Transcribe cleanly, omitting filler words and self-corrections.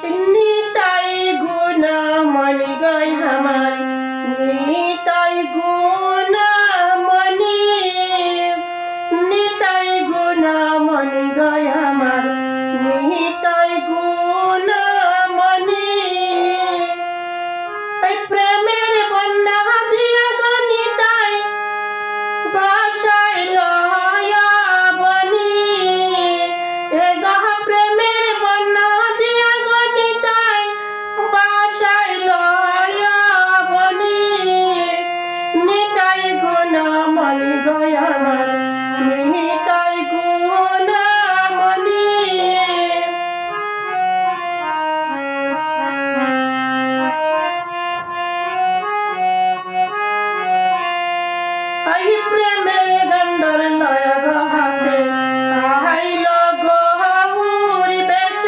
নিতাই গুণামণি গায় আমার, নিতাই গুণামণি, নিতাই গুণামণি গায় আমার, নিতাই গুণামণি। এই প্রেমের বন্যা দিয়া